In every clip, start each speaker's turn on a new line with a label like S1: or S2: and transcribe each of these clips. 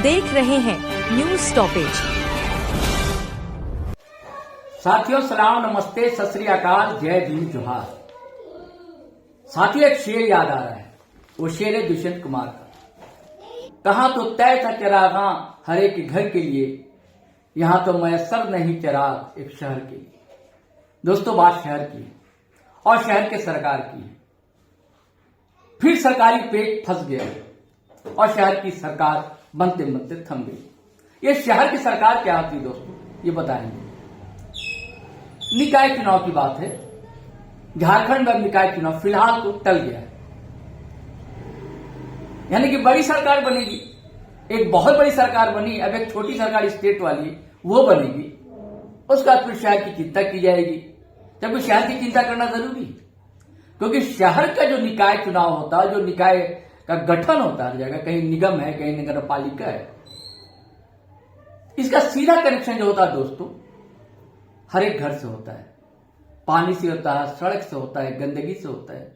S1: देख रहे हैं न्यूज स्टॉपेज।
S2: साथियों सलाम, नमस्ते, सत श्री अकाल, जय भीम, जोहार। साथियों एक शेर याद आ रहा है, वो शेर है दुष्यंत कुमार का। कहा तो तय था चरागा हर एक घर के लिए, यहां तो मयसर नहीं चराग एक शहर के लिए। दोस्तों बात शहर की है और शहर के सरकार की है। फिर सरकारी पेट फंस गया और शहर की सरकार बनते बनते थम गई। ये शहर की सरकार क्या होती है दोस्तों, ये बताएंगे। निकाय चुनाव की बात है। झारखंड में निकाय चुनाव फिलहाल तो टल गया है, यानी कि बड़ी सरकार बनेगी। एक बहुत बड़ी सरकार बनी, अब एक छोटी सरकार स्टेट वाली वो बनेगी। उसके बाद फिर शहर की चिंता की जाएगी। जबकि शहर की चिंता करना जरूरी है, क्योंकि शहर का जो निकाय चुनाव होता है, जो निकाय का गठन होता है, जगह कहीं निगम है, कहीं नगर पालिका है, इसका सीधा कनेक्शन जो होता है दोस्तों हर एक घर से होता है। पानी से होता है, सड़क से होता है, गंदगी से होता है,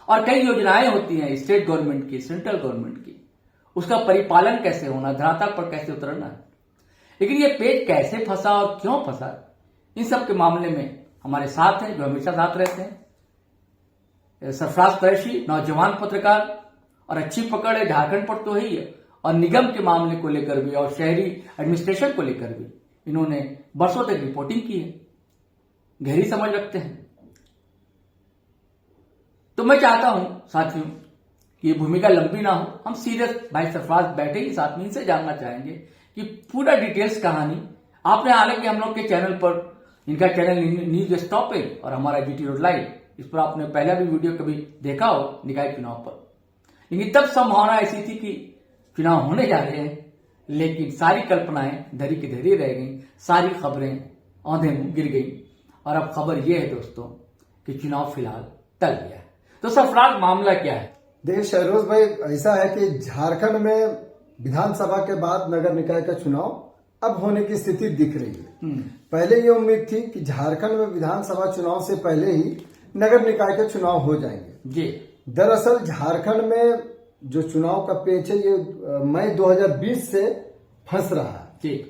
S2: और कई योजनाएं होती हैं स्टेट गवर्नमेंट की, सेंट्रल गवर्नमेंट की। उसका परिपालन कैसे होना, धरातल पर कैसे उतरना। लेकिन ये पेज कैसे फंसा और क्यों फंसा, इन सब के मामले में हमारे साथ हैं, जो हमेशा साथ रहते हैं, सरफराज कुरैशी, नौजवान पत्रकार, और अच्छी पकड़ है, झारखंड पर तो ही है, और निगम के मामले को लेकर भी और शहरी एडमिनिस्ट्रेशन को लेकर भी इन्होंने बरसों तक रिपोर्टिंग की है, गहरी समझ रखते हैं। तो मैं चाहता हूं साथियों कि ये भूमिका लंबी ना हो, हम सीधे भाई सरफराज बैठे ही साथ में इनसे जानना चाहेंगे कि पूरा डिटेल्स कहानी। आपने हालांकि हम लोग के चैनल पर, इनका चैनल न्यूज स्टॉपेज और हमारा जीटी रोड लाइव, इस पर आपने पहला भी वीडियो कभी देखा हो निकाय चुनाव पर। लेकिन तब संभावना ऐसी थी कि चुनाव होने जा रहे हैं, लेकिन सारी कल्पनाएं धरी की धरी रह गई, सारी खबरें औंधे मुंह गिर गई। और अब खबर यह है दोस्तों कि चुनाव फिलहाल टल गया है। तो सरफराज मामला क्या है?
S3: देखिए शहरोज भाई, ऐसा है कि झारखंड में विधानसभा के बाद नगर निकाय का चुनाव अब होने की स्थिति दिख रही है। पहले ये उम्मीद थी कि झारखंड में विधानसभा चुनाव से पहले ही नगर निकाय के चुनाव हो जाएंगे
S2: जी।
S3: दरअसल झारखंड में जो चुनाव का पेच है ये मई 2020 से फंस रहा है
S2: जी।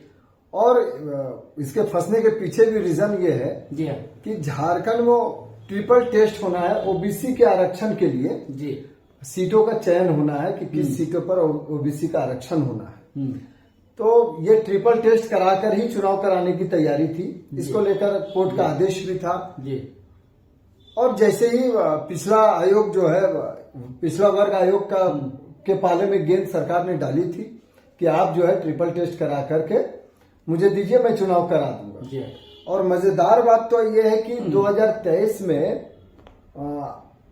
S3: और इसके फंसने के पीछे भी रीजन ये है
S2: जी
S3: कि झारखंड में ट्रिपल टेस्ट होना है ओबीसी के आरक्षण के लिए
S2: जी।
S3: सीटों का चयन होना है कि किस सीटों पर ओबीसी का आरक्षण होना है। तो ये ट्रिपल टेस्ट कराकर ही चुनाव कराने की तैयारी थी। इसको लेकर कोर्ट का आदेश भी था
S2: जी।
S3: और जैसे ही पिछला आयोग जो है, पिछला वर्ग आयोग का के पाले में गेंद सरकार ने डाली थी कि आप जो है ट्रिपल टेस्ट करा करके मुझे दीजिए, मैं चुनाव करा दूंगा
S2: जी।
S3: और मजेदार बात तो ये है कि 2023 में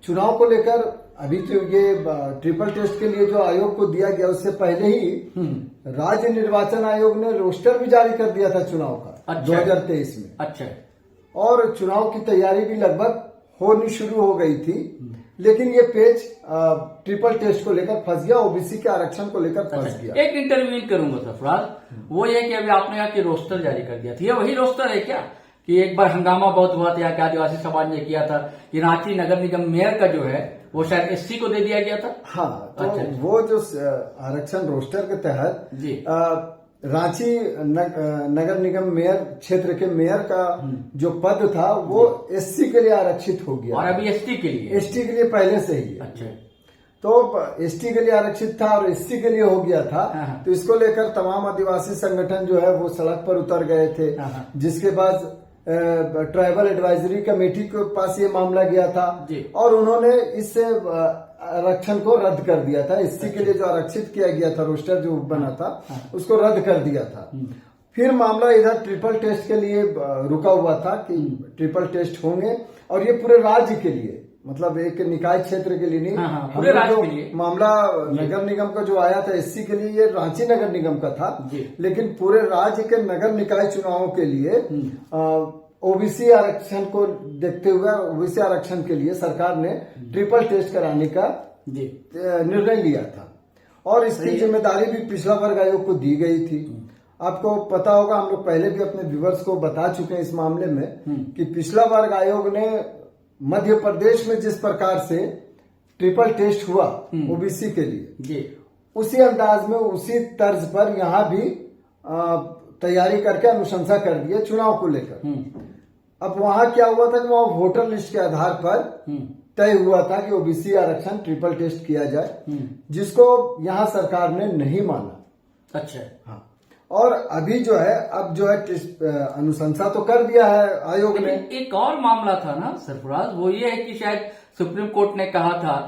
S3: चुनाव को लेकर अभी तो ये ट्रिपल टेस्ट के लिए जो आयोग को दिया गया, उससे पहले ही राज्य निर्वाचन आयोग ने रोस्टर भी जारी कर दिया था चुनाव का। अच्छा। 2023 में।
S2: अच्छा।
S3: और चुनाव की तैयारी भी लगभग होनी शुरू हो गई थी, लेकिन ये पेज ट्रिपल टेस्ट को लेकर फंस गया, ओबीसी के आरक्षण को लेकर फंस गया।
S2: एक इंटरव्यू करूंगा सरफराज, वो ये कि अभी आपने कहा कि रोस्टर जारी कर दिया था, ये वही रोस्टर है क्या कि एक बार हंगामा बहुत हुआ था यहाँ के आदिवासी समाज ने किया था कि रांची नगर निगम मेयर का जो है वो शायद एससी को दे दिया गया था?
S3: हाँ, तो
S2: अच्छा।
S3: वो जो आरक्षण रोस्टर के तहत
S2: जी
S3: रांची नगर निगम मेयर क्षेत्र के मेयर का जो पद था वो एससी के लिए आरक्षित हो गया
S2: और अभी एसटी के लिए?
S3: एसटी के लिए पहले से ही।
S2: अच्छा।
S3: तो एसटी के लिए आरक्षित था और एससी के लिए हो गया था। तो इसको लेकर तमाम आदिवासी संगठन जो है वो सड़क पर उतर गए थे, जिसके बाद ट्राइबल एडवाइजरी कमेटी के पास ये मामला गया था और उन्होंने इससे आरक्षण को रद्द कर दिया था। एससी के लिए जो आरक्षित किया गया था, रोस्टर जो बना था, उसको रद्द कर दिया था। फिर मामला इधर ट्रिपल टेस्ट के लिए रुका हुआ था कि ट्रिपल टेस्ट होंगे और ये पूरे राज्य के लिए, मतलब एक निकाय क्षेत्र के लिए नहीं,
S2: पूरे राज्य के लिए।
S3: मामला नगर निगम का जो आया था एससी के लिए, ये रांची नगर निगम का था, लेकिन पूरे राज्य के नगर निकाय चुनावों के लिए ओबीसी आरक्षण को देखते हुए, ओबीसी आरक्षण के लिए सरकार ने ट्रिपल टेस्ट कराने का निर्णय लिया था और इसकी जिम्मेदारी भी पिछला वर्ग आयोग को दी गई थी। आपको पता होगा, हम लोग पहले भी अपने व्यूअर्स को बता चुके हैं इस मामले में कि पिछला वर्ग आयोग ने मध्य प्रदेश में जिस प्रकार से ट्रिपल टेस्ट हुआ ओबीसी के लिए, उसी अंदाज में उसी तर्ज पर यहाँ भी तैयारी करके अनुशंसा कर दी है चुनाव को लेकर। अब वहां क्या हुआ था कि वहां वोटर लिस्ट के आधार पर तय हुआ था कि ओबीसी आरक्षण ट्रिपल टेस्ट किया जाए, जिसको यहाँ सरकार ने नहीं माना।
S2: अच्छा।
S3: हाँ, और अभी जो है अब जो है अनुशंसा तो कर दिया है आयोग ने।
S2: एक और मामला था ना सरफराज, वो ये है कि शायद सुप्रीम कोर्ट ने कहा था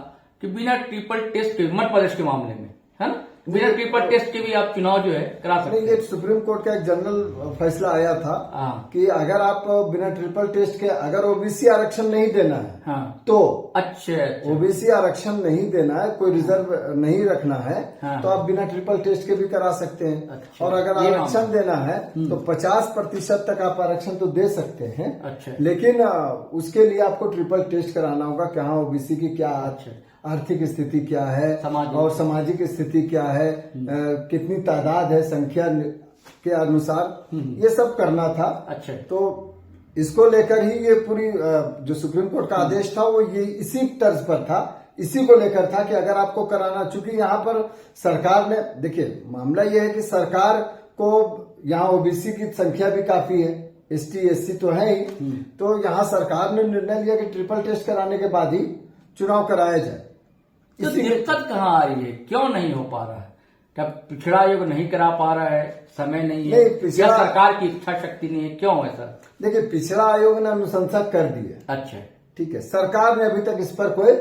S2: कि बिना ट्रिपल टेस्ट के मध्य प्रदेश के मामले में, है ना, बिना ट्रिपल टेस्ट के भी आप चुनाव जो है करा सकते हैं।
S3: ये सुप्रीम कोर्ट का एक जनरल फैसला आया था कि अगर आप बिना ट्रिपल टेस्ट के अगर ओबीसी आरक्षण नहीं देना है तो
S2: अच्छा
S3: ओबीसी आरक्षण नहीं देना है, कोई रिजर्व नहीं रखना है तो आप बिना ट्रिपल टेस्ट के भी करा सकते हैं।
S2: अच्छा,
S3: और अगर आरक्षण देना है तो 50% तक आप आरक्षण तो दे सकते हैं।
S2: अच्छा।
S3: लेकिन उसके लिए आपको ट्रिपल टेस्ट कराना होगा कि हाँ ओबीसी की क्या आर्थिक स्थिति क्या है और सामाजिक स्थिति क्या है, कितनी तादाद है संख्या के अनुसार, ये सब करना था।
S2: अच्छा।
S3: तो इसको लेकर ही ये पूरी जो सुप्रीम कोर्ट का आदेश था वो ये इसी तर्ज पर था, इसी को लेकर था कि अगर आपको कराना, चूंकि यहाँ पर सरकार ने, देखिए मामला ये है कि सरकार को यहाँ ओबीसी की संख्या भी काफी है, एसटी एससी तो है ही, तो यहाँ सरकार ने निर्णय लिया कि ट्रिपल टेस्ट कराने के बाद ही चुनाव कराया जाए।
S2: तो दिक्कत कहाँ आ रही है, क्यों नहीं हो पा रहा है? क्या पिछड़ा आयोग नहीं करा पा रहा है, समय नहीं है, या सरकार की इच्छा शक्ति नहीं है, क्यों है सर?
S3: देखिए पिछड़ा आयोग ने अनुशंसा कर दी है।
S2: अच्छा
S3: ठीक है, सरकार ने अभी तक इस पर कोई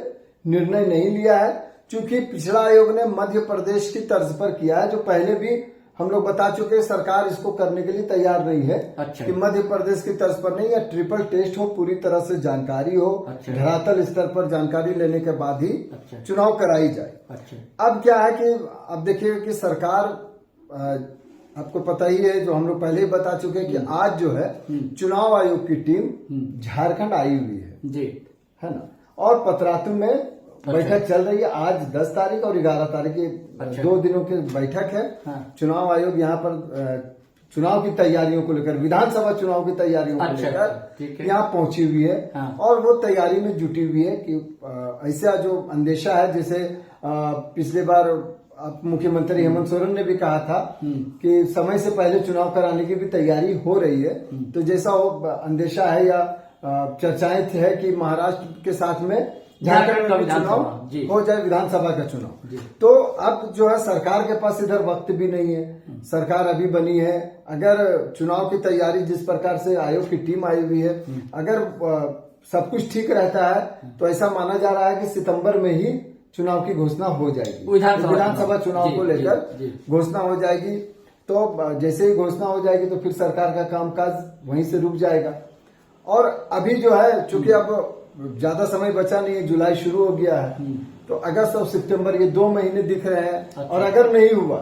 S3: निर्णय नहीं लिया है, क्योंकि पिछड़ा आयोग ने मध्य प्रदेश की तर्ज पर किया है, जो पहले भी हम लोग बता चुके हैं सरकार इसको करने के लिए तैयार नहीं है।
S2: अच्छा।
S3: कि मध्य प्रदेश की तर्ज पर नहीं, या ट्रिपल टेस्ट हो, पूरी तरह से जानकारी हो,
S2: अच्छा।
S3: धरातल स्तर पर जानकारी लेने के बाद ही
S2: अच्छा।
S3: चुनाव कराई जाए।
S2: अच्छा।
S3: अब क्या है कि अब देखिए कि सरकार, आपको पता ही है, जो हम लोग पहले ही बता चुके हैं कि आज जो है चुनाव आयोग की टीम झारखंड आई हुई है
S2: जी, है
S3: ना, और पतरातू में बैठक चल रही है। आज 10 तारीख और 11 तारीख की 2 दिनों की बैठक है। चुनाव आयोग यहाँ पर चुनाव की तैयारियों को लेकर, विधानसभा चुनाव की तैयारियों को लेकर यहाँ पहुंची हुई है और वो तैयारी में जुटी हुई है कि ऐसा जो अंदेशा है, जैसे पिछले बार मुख्यमंत्री हेमंत सोरेन ने भी कहा था कि समय से पहले चुनाव कराने की भी तैयारी हो रही है। तो जैसा वो अंदेशा है या चर्चाएं है कि महाराष्ट्र के साथ में झारखंड में चुनाव हो जाए, विधानसभा का चुनाव। तो अब जो है सरकार के पास इधर वक्त भी नहीं है, सरकार अभी बनी है। अगर चुनाव की तैयारी जिस प्रकार से आयोग की टीम आई हुई है, अगर सब कुछ ठीक रहता है तो ऐसा माना जा रहा है कि सितंबर में ही चुनाव की घोषणा हो जाएगी, विधानसभा चुनाव को लेकर घोषणा हो जाएगी। तो जैसे ही घोषणा हो जाएगी तो फिर सरकार का कामकाज वहीं से रुक जाएगा। और अभी जो है चूंकि अब ज्यादा समय बचा नहीं है, जुलाई शुरू हो गया है, तो अगस्त और सितंबर ये 2 महीने दिख रहे हैं। अच्छा। और अगर नहीं हुआ,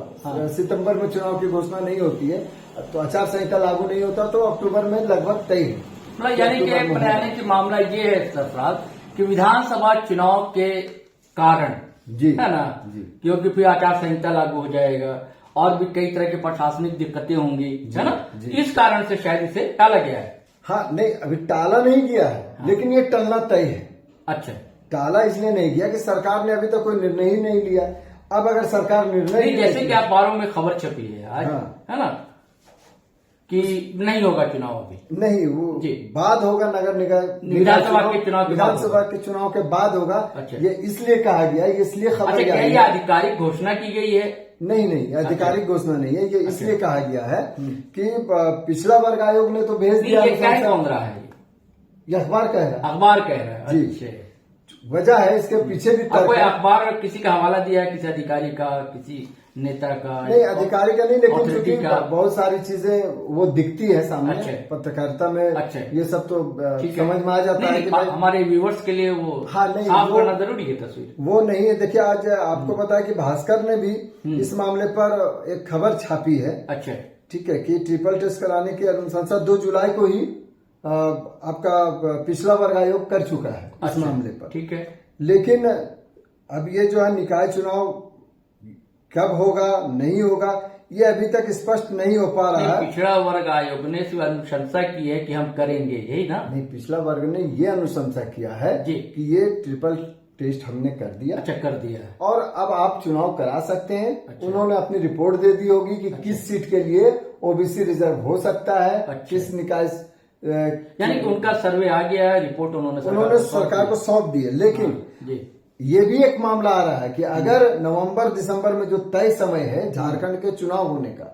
S3: सितंबर में चुनाव की घोषणा नहीं होती है तो आचार संहिता लागू नहीं होता, तो अक्टूबर में लगभग तय है।
S2: मतलब यानी कि मामला ये है सरफराज कि विधानसभा चुनाव के कारण
S3: जी
S2: है ना जी, क्योंकि फिर आचार संहिता लागू हो जाएगा और भी कई तरह की प्रशासनिक दिक्कतें होंगी, है ना, इस कारण से शायद इसे टाला गया है।
S3: हाँ, नहीं अभी टाला नहीं गया है, लेकिन ये टलना तय है।
S2: अच्छा,
S3: टाला इसलिए नहीं किया कि सरकार ने अभी तक कोई निर्णय ही नहीं लिया। अब अगर सरकार निर्णय,
S2: जैसे कि अखबारों में खबर छपी है आज, है ना, कि नहीं होगा चुनाव अभी,
S3: नहीं वो बाद होगा, नगर निगम
S2: विधानसभा के चुनाव,
S3: विधानसभा के चुनाव के बाद होगा। अच्छा। ये इसलिए कहा गया, इसलिए खबर
S2: क्या ये आधिकारिक घोषणा की गई है?
S3: नहीं, आधिकारिक घोषणा नहीं है, ये इसलिए कहा गया है कि पिछड़ा वर्ग आयोग ने तो भेज दिया।
S2: कौन रहा है
S3: ये अखबार कह रहा है,
S2: अखबार कह रहा है जी।
S3: वजह है इसके पीछे भी
S2: कोई अखबार किसी का हवाला दिया है, किसी अधिकारी का, किसी नेता का?
S3: नहीं, अधिकारी का नहीं, लेकिन क्योंकि बहुत सारी चीजें वो दिखती है सामने। अच्छा। पत्रकारिता में ये सब तो समझ में आ जाता है कि
S2: हमारे व्यूवर्स के लिए वो साफ करना जरूरी है तस्वीर।
S3: वो नहीं है। देखिए आज आपको पता है कि भास्कर ने भी इस मामले पर एक खबर छापी है। अच्छा, ठीक है, कि ट्रिपल टेस्ट कराने की अनुशंसा 2 जुलाई को ही आपका पिछड़ा वर्ग आयोग कर चुका है इस मामले पर।
S2: ठीक है,
S3: लेकिन अब ये जो है निकाय चुनाव कब होगा नहीं होगा, ये अभी तक स्पष्ट नहीं हो पा रहा है।
S2: पिछड़ा वर्ग आयोग ने सिर्फ अनुशंसा की है कि हम करेंगे, यही ना?
S3: नहीं, पिछला वर्ग ने ये अनुशंसा किया है
S2: जी
S3: कि ये ट्रिपल टेस्ट हमने कर दिया।
S2: अच्छा, कर दिया है
S3: और अब आप चुनाव करा सकते हैं।
S2: अच्छा।
S3: उन्होंने अपनी रिपोर्ट दे दी होगी कि किस सीट के लिए ओबीसी रिजर्व हो सकता है,
S2: अच्छा।
S3: किस निकाय,
S2: यानी कि उनका सर्वे आ गया है, रिपोर्ट उन्होंने
S3: सरकार को सौंप दी है। लेकिन
S2: जी
S3: ये भी एक मामला आ रहा है कि अगर नवंबर दिसंबर में जो तय समय है झारखंड के चुनाव होने का,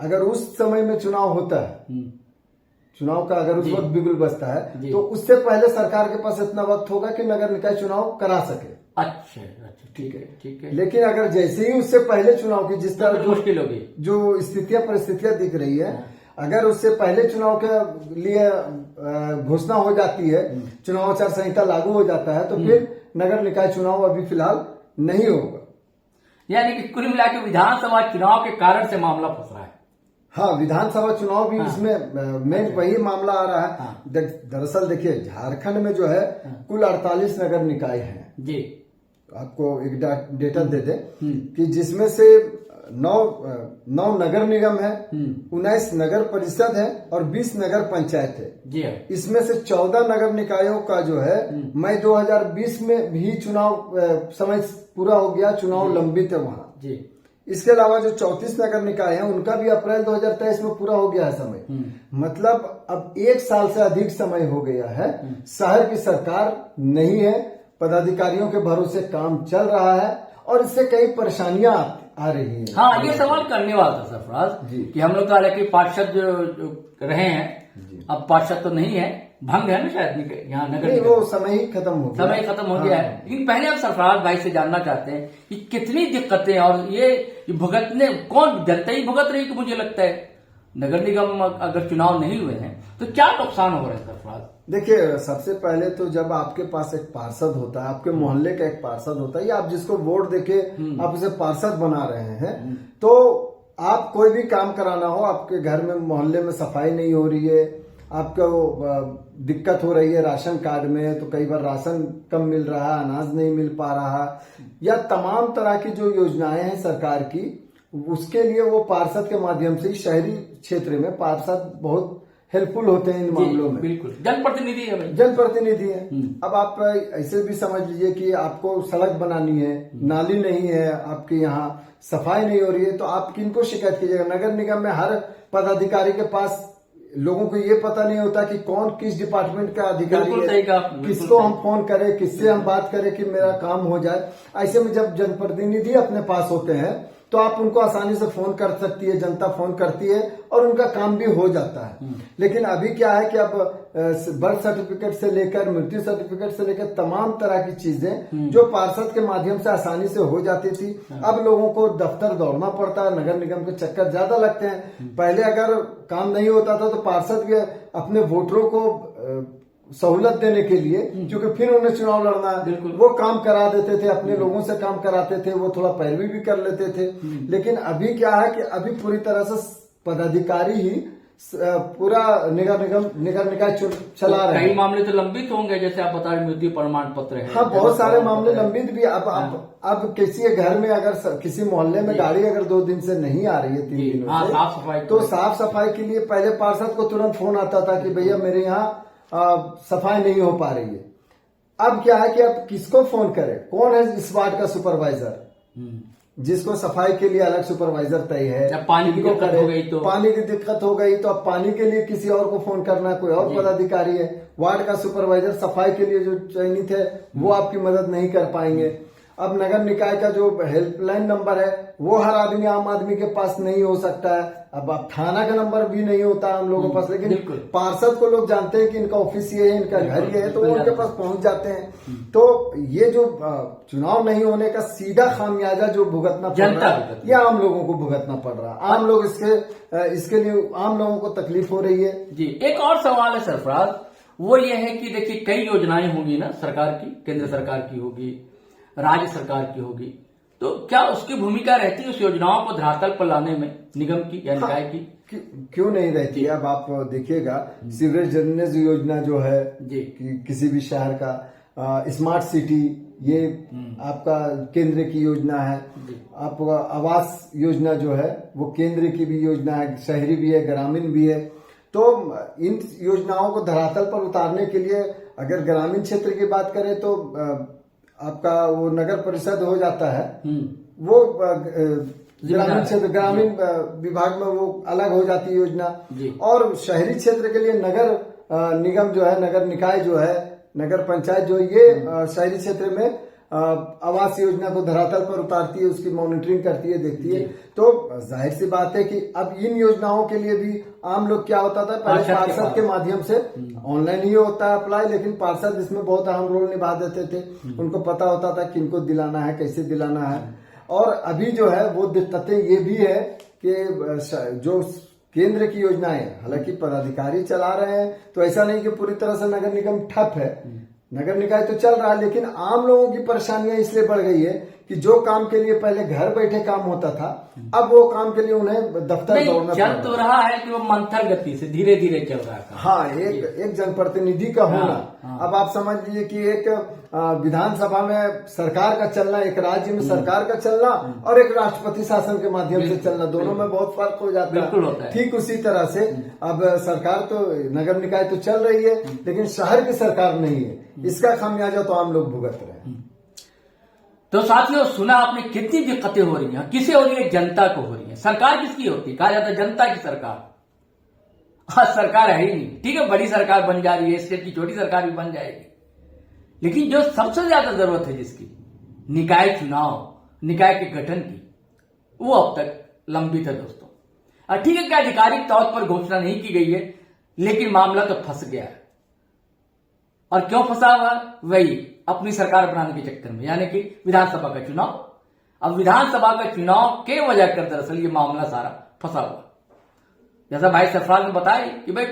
S3: अगर उस समय में चुनाव होता है, चुनाव का अगर उस वक्त बिगुल बजता है, तो उससे पहले सरकार के पास इतना वक्त होगा कि नगर निकाय चुनाव करा सके।
S2: अच्छा, ठीक है, ठीक है।
S3: लेकिन अगर जैसे ही उससे पहले चुनाव की जिस तरह
S2: मुश्किल होगी,
S3: जो स्थितियां परिस्थितियां दिख रही है, अगर उससे पहले चुनाव के लिए घोषणा हो जाती है, चुनाव आचार संहिता लागू हो जाता है, तो फिर नगर निकाय चुनाव अभी फिलहाल नहीं होगा।
S2: यानी कि कुल मिला के विधानसभा चुनाव के कारण से मामला फंस रहा है।
S3: हाँ, विधानसभा चुनाव भी इसमें मेन वही मामला आ रहा है। दरअसल देखिए, झारखंड में जो है कुल 48 नगर निकाय हैं
S2: जी।
S3: आपको एक डेटा दे दे कि जिसमें से 9 नगर निगम है, 19 नगर परिषद है और 20 नगर पंचायत है
S2: जी।
S3: इसमें से 14 नगर निकायों का जो है मई 2020 में भी चुनाव समय पूरा हो गया, चुनाव लंबित है वहाँ
S2: जी।
S3: इसके अलावा जो 34 नगर निकाय हैं उनका भी अप्रैल 2023 में पूरा हो गया है समय। मतलब अब 1 साल से अधिक समय हो गया है, शहर की सरकार नहीं है, पदाधिकारियों के भरोसे काम चल रहा है और इससे कई परेशानियां आ रही हैं।
S2: हाँ, ये सवाल करने वाला था सरफराज कि हम लोग तो हालांकि पार्षद जो रहे हैं, अब पार्षद तो नहीं है, भंग है ना शायद यहाँ नगर
S3: नहीं, वो समय ही खत्म हो गया,
S2: समय खत्म हो गया है। लेकिन पहले हम सरफराज भाई से जानना चाहते हैं कि कितनी दिक्कतें और ये भुगतने कौन जनता ही भुगत रही, कि मुझे लगता है नगर निगम अगर चुनाव नहीं हुए हैं तो क्या नुकसान हो रहा है सरफराज?
S3: देखिए, सबसे पहले तो जब आपके पास एक पार्षद होता है, आपके मोहल्ले का एक पार्षद होता है, या आप जिसको वोट देके आप उसे पार्षद बना रहे हैं, तो आप कोई भी काम कराना हो, आपके घर में मोहल्ले में सफाई नहीं हो रही है, आपको दिक्कत हो रही है राशन कार्ड में, तो कई बार राशन कम मिल रहा है, अनाज नहीं मिल पा रहा, या तमाम तरह की जो योजनाएं हैं सरकार की, उसके लिए वो पार्षद के माध्यम से शहरी क्षेत्र में पार्षद बहुत हेल्पफुल होते हैं इन मामलों में।
S2: बिल्कुल, जनप्रतिनिधि है भाई,
S3: जनप्रतिनिधि है। अब आप ऐसे भी समझ लीजिए कि आपको सड़क बनानी है, नाली नहीं है, आपके यहाँ सफाई नहीं हो रही है, तो आप किनको शिकायत कीजिएगा? नगर निगम में हर पदाधिकारी के पास लोगों को ये पता नहीं होता कि कौन किस डिपार्टमेंट का अधिकारी है, किसको हम फोन करें, किससे हम बात करें कि मेरा काम हो जाए। ऐसे में जब जनप्रतिनिधि अपने पास होते हैं तो आप उनको आसानी से फोन कर सकती है, जनता फोन करती है और उनका काम भी हो जाता है। लेकिन अभी क्या है कि अब बर्थ सर्टिफिकेट से लेकर मृत्यु सर्टिफिकेट से लेकर तमाम तरह की चीजें जो पार्षद के माध्यम से आसानी से हो जाती थी, अब लोगों को दफ्तर दौड़ना पड़ता है, नगर निगम के चक्कर ज्यादा लगते हैं। पहले अगर काम नहीं होता था तो पार्षद भी अपने वोटरों को सहूलत देने के लिए, क्योंकि फिर उन्हें चुनाव लड़ना है, वो काम करा देते थे, अपने लोगों से काम कराते थे, वो थोड़ा पैरवी भी कर लेते थे। लेकिन अभी क्या है कि अभी पूरी तरह से पदाधिकारी ही पूरा नगर निकाय चला रहे हैं।
S2: कई मामले तो लंबित होंगे, जैसे आप बता रहे मृत्यु प्रमाण पत्र है।
S3: हाँ, बहुत सारे मामले लंबित भी। अब किसी घर में अगर किसी मोहल्ले में गाड़ी अगर 2 दिन से नहीं आ रही है, 3 दिनों से,
S2: साफ सफाई,
S3: तो साफ सफाई के लिए पहले पार्षद को तुरंत फोन आता था कि भैया मेरे यहाँ सफाई नहीं हो पा रही है। अब क्या है कि अब किसको फोन करें? कौन है इस वार्ड का सुपरवाइजर जिसको सफाई के लिए अलग सुपरवाइजर तय है?
S2: जब पानी की दिक्कत हो गई तो
S3: पानी की दिक्कत हो गई तो अब पानी के लिए किसी और को फोन करना, कोई और पदाधिकारी है। वार्ड का सुपरवाइजर सफाई के लिए जो चयनित है वो आपकी मदद नहीं कर पाएंगे। अब नगर निकाय का जो हेल्पलाइन नंबर है वो हर आदमी, आम आदमी के पास नहीं हो सकता है। अब थाना का नंबर भी नहीं होता हम लोगों के पास, लेकिन पार्षद को लोग जानते हैं कि इनका ऑफिस ये है, इनका घर ये है, तो वो उनके पास पहुंच जाते हैं। तो ये जो चुनाव नहीं होने का सीधा खामियाजा जो भुगतना पड़ रहा है, ये आम लोगों को भुगतना पड़ रहा है। आम लोग इसके लिए आम लोगों को तकलीफ हो रही है।
S2: जी, एक और सवाल है सरफराज, वो ये है कि देखिए कई योजनाएं होंगी ना सरकार की, केंद्र सरकार की होगी, राज्य सरकार की होगी, तो क्या उसकी भूमिका रहती है उस योजनाओं को धरातल पर लाने में निगम की या निकाय की?
S3: क्यों नहीं रहती है? अब आप देखिएगा सीवरेज ड्रेनेज योजना जो है
S2: जी,
S3: किसी भी शहर का, स्मार्ट सिटी, ये आपका केंद्र की योजना है। आपका आवास योजना जो है वो केंद्र की भी योजना है, शहरी भी है, ग्रामीण भी है। तो इन योजनाओं को धरातल पर उतारने के लिए अगर ग्रामीण क्षेत्र की बात करें तो आपका वो नगर परिषद हो जाता है, वो ग्रामीण क्षेत्र, ग्रामीण विभाग में वो अलग हो जाती है योजना। और शहरी क्षेत्र के लिए नगर निगम जो है, नगर निकाय जो है, नगर पंचायत जो है, ये शहरी क्षेत्र में आवास योजना को धरातल पर उतारती है, उसकी मॉनिटरिंग करती है, देखती है। तो जाहिर सी बात है कि अब इन योजनाओं के लिए भी आम लोग क्या होता था, पहले पार्षद के माध्यम से ऑनलाइन ही होता है अप्लाई, लेकिन पार्षद इसमें बहुत अहम रोल निभा देते थे। उनको पता होता था किनको दिलाना है, कैसे दिलाना है। और अभी जो है वो दिक्कतें ये भी है कि जो केंद्र की योजनाएं, हालांकि पदाधिकारी चला रहे हैं, तो ऐसा नहीं कि पूरी तरह से नगर निगम ठप है, नगर निकाय तो चल रहा है, लेकिन आम लोगों की परेशानियां इसलिए बढ़ गई है कि जो काम के लिए पहले घर बैठे काम होता था, अब वो काम के लिए उन्हें दफ्तर दौड़ना
S2: चल तो रहा है कि वो मंथर गति से धीरे धीरे चल रहा है।
S3: हाँ, एक जनप्रतिनिधि का होना। अब आप समझ लीजिए कि एक विधानसभा में सरकार का चलना, एक राज्य में सरकार का चलना और एक राष्ट्रपति शासन के माध्यम से चलना, दोनों में बहुत फर्क हो जाता है। ठीक उसी तरह से अब सरकार तो, नगर निकाय तो चल रही है, लेकिन शहर की सरकार नहीं है। इसका खामियाजा तो आम लोग भुगत रहे हैं।
S2: तो साथियों, सुना आपने कितनी दिक्कतें हो रही हैं, किसे हो रही है? जनता को हो रही है। सरकार किसकी होती है? कहा जाता है जनता की सरकार। आज सरकार है ही नहीं। ठीक है, बड़ी सरकार बन जा रही है, स्टेट की छोटी सरकार भी बन जाएगी, लेकिन जो सबसे ज्यादा जरूरत है जिसकी, निकाय चुनाव, निकाय के गठन की, वो अब तक लंबित है दोस्तों। ठीक है कि आधिकारिक तौर पर घोषणा नहीं की गई है, लेकिन मामला तो फंस गया है। और क्यों फंसा हुआ? वही अपनी सरकार बनाने के चक्कर में, यानी कि विधानसभा का चुनाव। अब विधानसभा का चुनाव के वजह कर दरअसल ये मामला सारा फंसा हुआ। जैसा भाई सरफराज ने बताया कि भाई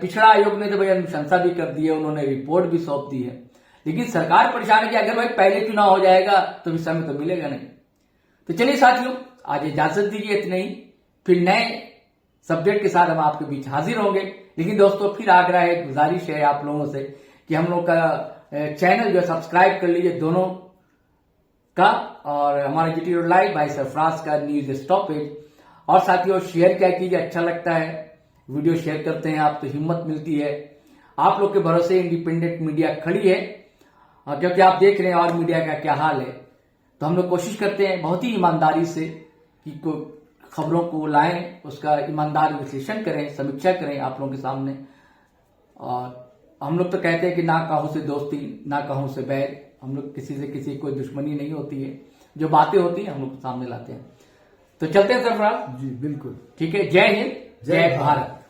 S2: पिछड़ा आयोग ने तो भाई अनुशंसा भी कर दी है, उन्होंने रिपोर्ट भी सौंप दी है, लेकिन सरकार परेशान है कि अगर भाई पहले चुनाव हो जाएगा तो इस समय तो मिलेगा नहीं। तो चलिए साथियों, आज इजाजत दीजिए, इतने ही। फिर नए सब्जेक्ट के साथ हम आपके बीच हाजिर होंगे। लेकिन दोस्तों, फिर आग्रह है, गुजारिश है आप लोगों से कि हम लोग का चैनल जो है सब्सक्राइब कर लीजिए दोनों का, और हमारा जीटी रोड लाइव, भाई सरफराज का न्यूज स्टॉपेज। और साथियों, शेयर क्या कीजिए, अच्छा लगता है वीडियो शेयर करते हैं आप तो हिम्मत मिलती है। आप लोग के भरोसे इंडिपेंडेंट मीडिया खड़ी है, और क्योंकि आप देख रहे हैं और मीडिया का क्या हाल है, तो हम लोग कोशिश करते हैं बहुत ही ईमानदारी से कि खबरों को लाएं, उसका ईमानदार विश्लेषण करें, समीक्षा करें आप लोगों के सामने। और हम लोग तो कहते हैं कि ना कहूं से दोस्ती, ना कहूं से बैर। हम लोग किसी से किसी कोई दुश्मनी नहीं होती है, जो बातें होती हैं हम लोग सामने लाते हैं। तो चलते हैं सरफराज
S3: जी, बिल्कुल
S2: ठीक है। जय हिंद, जय भारत।